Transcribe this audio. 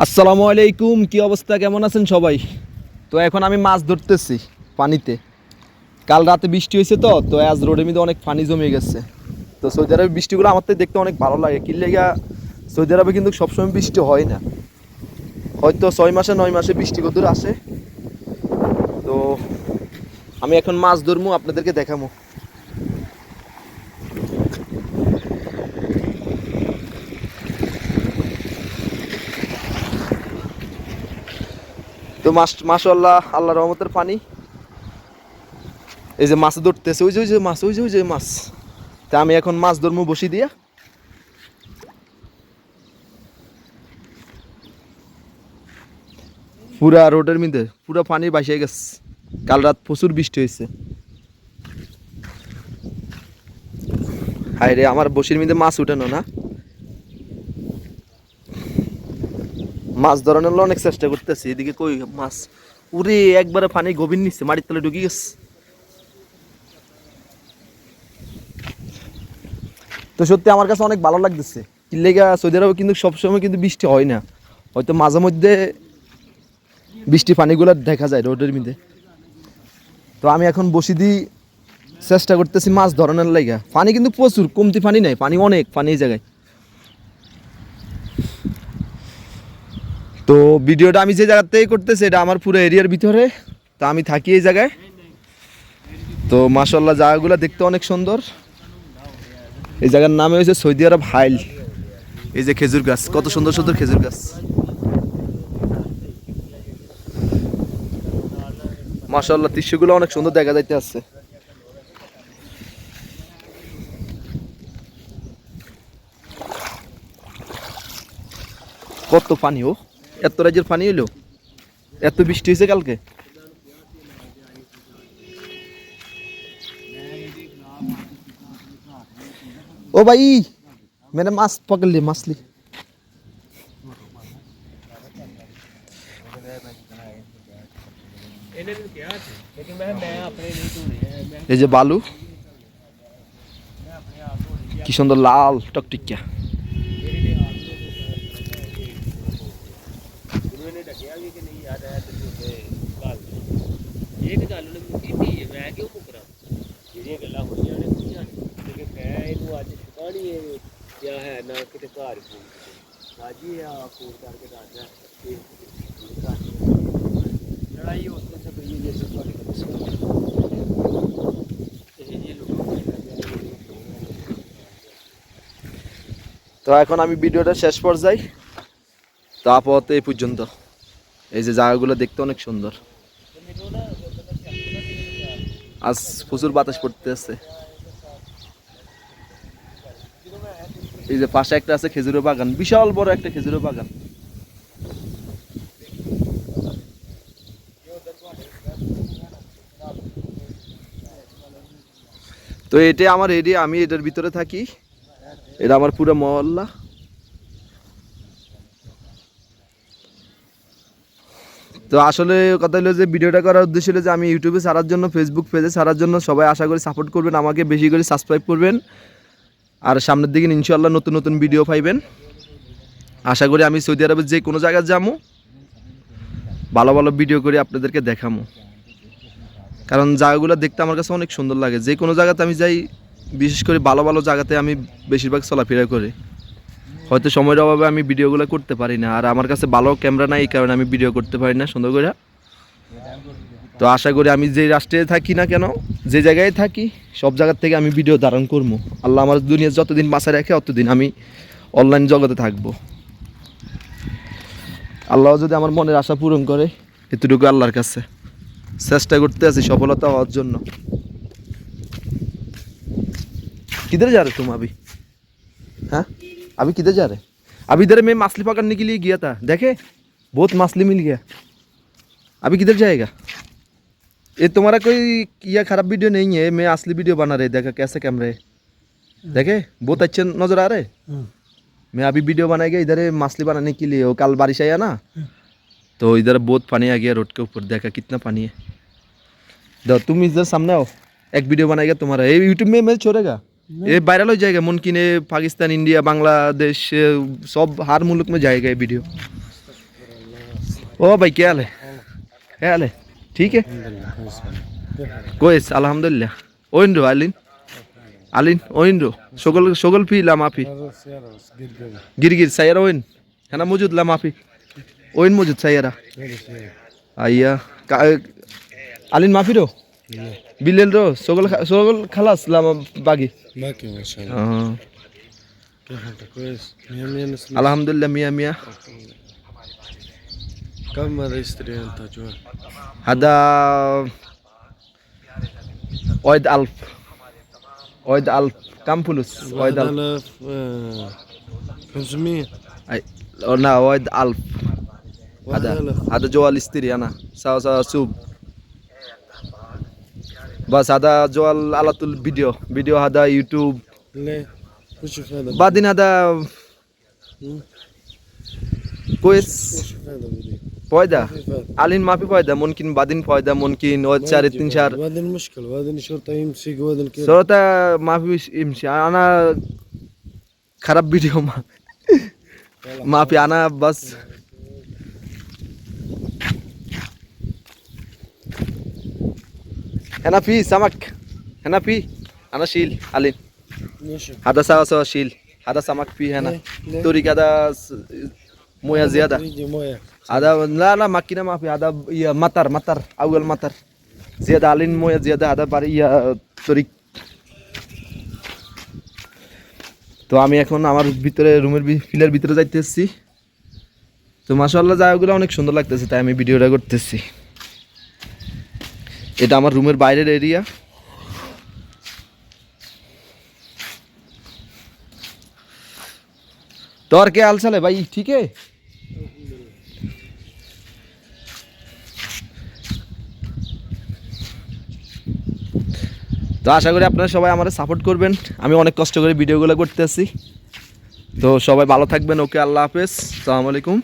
আসসালামু আলাইকুম, কি অবস্থা, কেমন আছেন সবাই? তো এখন আমি মাছ ধরতেছি পানিতে। কাল রাতে বৃষ্টি হয়েছে, তো আজ রোডের মধ্যে অনেক পানি জমে গেছে। তো সৌদি আরবে বৃষ্টিগুলো আমার তো দেখতে অনেক ভালো লাগে। কি লেগা সৌদি আরবে কিন্তু সবসময় বৃষ্টি হয় না, হয়তো 6 মাসে 9 মাসে বৃষ্টি কত আসে। তো আমি এখন মাছ ধরবো, আপনাদেরকে দেখাবো। তো মাশাআল্লাহ, আল্লাহর রহমতের পানি। এই যে মাছ ধরতেছে, ওই যে মাছ, ওই যে মাছ। তা আমি এখন মাছ ধরবো বসি দিয়া। পুরা রোডের মধ্যে পুরা পানি ভাসিয়ে গেছে। কাল রাত প্রচুর বৃষ্টি হয়েছে। হায় রে, আমার বসির মধ্যে মাছ উঠানো না। মাছ ধরানোর অনেক চেষ্টা করতেছি, এদিকে কই মাছ। উরে একবারে পানি গভীর নিচ্ছে, মাটির তলে ঢুকে গেছে। তো সত্যি আমার কাছে অনেক ভালো লাগতেছে। কি লেগা সৌদি আরবে কিন্তু সবসময় কিন্তু বৃষ্টি হয় না, হয়তো মাঝে মধ্যে বৃষ্টি পানিগুলো দেখা যায় রোডের মধ্যে। তো আমি এখন বসি দিই, চেষ্টা করতেছি মাছ ধরানোর লাগা। পানি কিন্তু প্রচুর, কমতি পানি নাই, পানি অনেক, পানি এই জায়গায়। তো ভিডিওটা আমি যে জায়গাতেই করতেছি, এটা আমার পুরো এরিয়ার ভিতরে। তো আমি থাকি এই জায়গায়। তো মাশাআল্লাহ, জায়গাগুলো দেখতে অনেক সুন্দর। এই জায়গার নামে হয়েছে সৌদি আরব হাইল। এই যে খেজুর গাছ, কত সুন্দর সুন্দর খেজুর গাছ। মাশাআল্লাহ, দৃশ্যগুলো অনেক সুন্দর দেখা যাইতে আছে। কত পানি! ও এত রাজ্যের পানি হইলো, এত বৃষ্টি হয়েছে কালকে। ओ भाई, मैंने माछ पकड़ ली, मछली। এই যে বালু, কি সুন্দর লাল টকটিকা। তো এখন আমি ভিডিওটা শেষ পর্যায়ে। তো আপাতত এই পর্যন্ত। এই যে জায়গাগুলো দেখতে অনেক সুন্দর। আজ প্রচুর বাতাস পড়তে আছে। এই যে পাশে একটা আছে খেজুরের বাগান, বিশাল বড় একটা খেজুরের বাগান। তো এটাই আমার এরিয়া, আমি এটার ভিতরে থাকি। এটা আমার পুরো মহল্লা। তো আসলে কথা হলো যে ভিডিওটা করার উদ্দেশ্য হলো যে আমি ইউটিউবে ছাড়ার জন্য, ফেসবুক পেজে ছাড়ার জন্য সবাই আশা করি সাপোর্ট করবেন, আমাকে বেশি করে সাবস্ক্রাইব করবেন। আর সামনের দিকে ইনশাআল্লাহ নতুন নতুন ভিডিও পাইবেন। আশা করি আমি সৌদি আরবের যে কোনো জায়গায় যাবো, ভালো ভালো ভিডিও করে আপনাদেরকে দেখাবো। কারণ জায়গাগুলো দেখতে আমার কাছে অনেক সুন্দর লাগে। যে কোনো জায়গাতে আমি যাই, বিশেষ করে ভালো ভালো জায়গাতে আমি বেশিরভাগ চলাফেরা করি। হয়তো সময়ের অভাবে আমি ভিডিওগুলো করতে পারি না, আর আমার কাছে ভালো ক্যামেরা নাই, এই কারণে আমি ভিডিও করতে পারি না সুন্দর করে। তো আশা করি আমি যে রাষ্ট্রে থাকি না কেন, যে জায়গায় থাকি, সব জায়গার থেকে আমি ভিডিও ধারণ করবো। আল্লাহ আমার দুনিয়া যতদিন বাঁচায় রাখে ততদিন আমি অনলাইন জগতে থাকবো। আল্লাহ যদি আমার মনের আশা পূরণ করে, এতটুকু আল্লাহর কাছে চেষ্টা করতে আছি সফলতা হওয়ার জন্য। किधर जा रहे तुम अभी? हाँ, अभी किधर जा रहे? अभी इधर मैं मछली पकड़ने के लिए गया था, देखे बहुत मछली मिल गया। अभी किधर जाएगा? ये तुम्हारा कोई यह खराब वीडियो नहीं है, मैं असली वीडियो बना रहे, देखा कैसे कैमरे, देखे बहुत अच्छे नजर आ रहे। मैं अभी वीडियो बनाएगा इधर मछली बनाने के लिए। वो कल बारिश आया ना, तो इधर बहुत पानी आ गया रोड के ऊपर, देखा कितना पानी है। तुम इधर सामने आओ, एक वीडियो बनाएगा तुम्हारा, ये यूट्यूब में मैं छोड़ेगा, ये वायरल हो जाएगा। मुमकिन है पाकिस्तान, इंडिया, बांग्लादेश, सब हर मुल्क में जाएगा ये वीडियो। ओ भाई क्या हाल है? क्या हाल है? ठीक है। कोयस अल्हम्दुलिल्लाह। ओइंडो आलिन आलिन ओइंडो शगल शगल फी ला माफी गिर सायरा ओइन है ना मौजूद ला माफी ओइन मौजूद सायरा आइया आलिन माफी रो बिलेल रो शगल खलास ला बागी باقي ما شاء الله. كيف انت كويس؟ مية مية نسمع. अल्हम्दुलिल्लाह मियां मियां كم ماذا يشتري انت جوال؟ هذا وايد ألف وايد ألف كم فلوس وايد ألف 1500. أي لا وايد ألف هذا 1000. هذا جوال اشتري أنا سوا سوب بس هذا جوال على طول فيديو هذا يوتيوب ليه؟ وش هذا؟ بعدين هذا كويس وش هذا بدي؟ فايدة علين ما في فايدة ممكن بعدين فايدة ممكن شهر 2 شهر وهذا المشكلة وهذا شرطة يمسك وهذا الكلام. صراحة ما في يمشي أنا خراب فيديو ما في أنا بس هنا في سمك هنا في أنا شيل علين ماشي. هذا سوا شيل هذا سمك في هنا ليه؟ طريق هذا موية زيادة يجي مويه. هذا لا ماكينة ما في هذا يا مطر أول مطر زيادة علين موية زيادة هذا باري يا طريق তো আমি এখন আমার ভিতরে রুমের ফিলের ভিতরে যাইতেছি তো মাশাআল্লাহ জায়গাগুলো অনেক সুন্দর লাগতেছে তাই আমি ভিডিওটা করতেছি এটা আমার রুমের বাইরের এরিয়া तो और क्या हाल चाल है भाई ठीक है তো আশা করি আপনারা সবাই আমারে সাপোর্ট করবেন আমি অনেক কষ্ট করে ভিডিওগুলো করতেছি তো সবাই ভালো থাকবেন ওকে আল্লাহ হাফেজ আসসালামু আলাইকুম